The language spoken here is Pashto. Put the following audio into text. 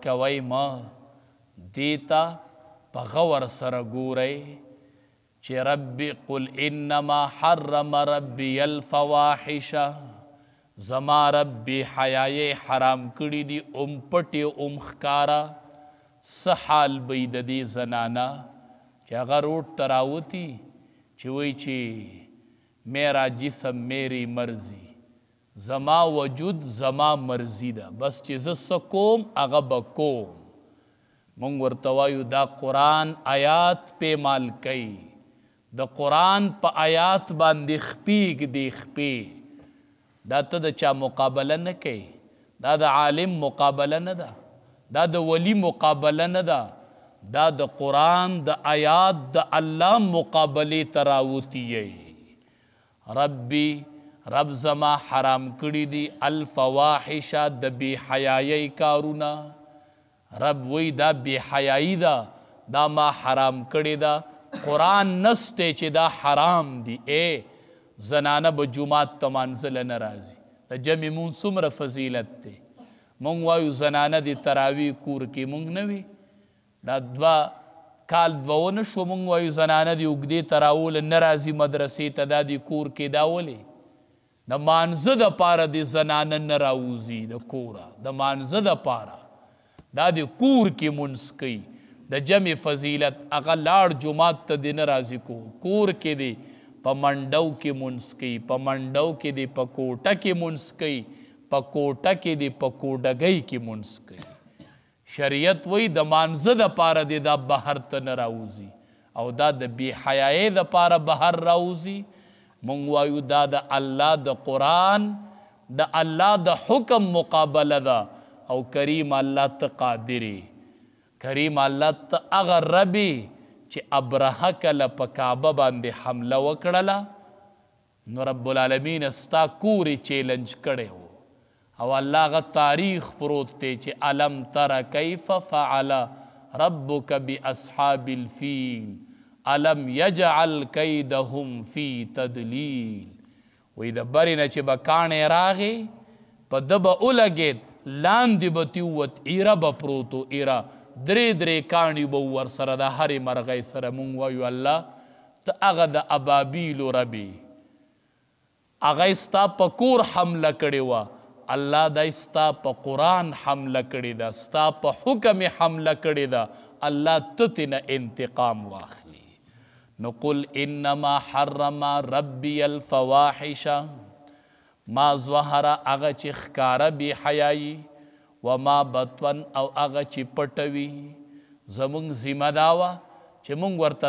کوي ما دیتا په غور سره ګورئ چې ربي قل انما حرم ربي الفواحش زما ربي حیاي حرام کړي دي پټې ښکارا څه حال به د دې زنانه چې هغه روډ ته راوتي چې وایي چې میرا جسم میری مرضی زما وجود زما مرضی ده بس چې زه څه کوم هغه به کوم مونږ ورته وایو دا قرآن آیات پیمال کوي د قرآن په آیات باندې خپې ږدي خپې دا ته د چا مقابله نه کوي دا د عالم مقابله نه ده دا د ولی مقابله نه ده دا د قرآن د آیات د الله مقابلې ته راوتیی ربي رب زما حرام کړي دي الفواحش د بې حیایۍ کارونه رب وی دا بې حیایي ده دا ما حرام کړې ده قرآن نسته چې دا حرام دي زنانه به جومات ته مانځله نه راځي د جمع مونځ څومره فضیلت دی مونږ وایو زنانه د تراویح کور کې مونږ نه وي دا کال دوه ونه شو مونږ وایو زنانه د اوږدې تراوله نه راځي مدرسې ته دا د کور کې دا ولې د مانځه دپاره د زنانه نه راوځي د کوره د مانځه دپاره دا د کور کې مونځ کوي د جمع فضیلت هغه لاړ جومات ته د نه راځي کور کې دی په منډو کې مونځ کوي په منډو کې دی په کوټه کې مونځ کوي په کوټه کې دی په کوډګۍ کې مونځ کوي شریعت وی د مانځه دپاره دی دا بهر ته نه راوځي او دا د بې حیایۍ دپاره بهر راوځي مونږ وایو دا د الله د قرآن د الله د حکم مقابله ده او کریم الله ته قادرې کریم الله ته هغه ربې چې ابرهه کله په کعبه باندې حمله وکړله نو رب العالمین ستا کورې چیلنج کړی و او الله هغه تاریخ پروت دی چې الم تر کیف فعل ربک باصحاب الفیل الم یجعل کیدهم فی تدلیل وی د برې نه چې به کاڼی راغی په ده به ولګېد لاندې به تیوت ایره به پروتو ایره درې کاڼي به ورسره د هرې مرغۍ سره مونږ وایو الله ته هغه د ابابیلو ربې هغه ستا په کور حمله کړې وه الله دی ستا په قرآن حمله کړې ده ستا په حکم حمله کړې ده الله ته ترېنه انتقام واخلي نو قل انما حرم ربي الفواحش ما ظهر هغه چې ښکاره بې حیایي وما بطن او هغه چې پټوي زمونږ ذمه دا وه چې مونږ ورته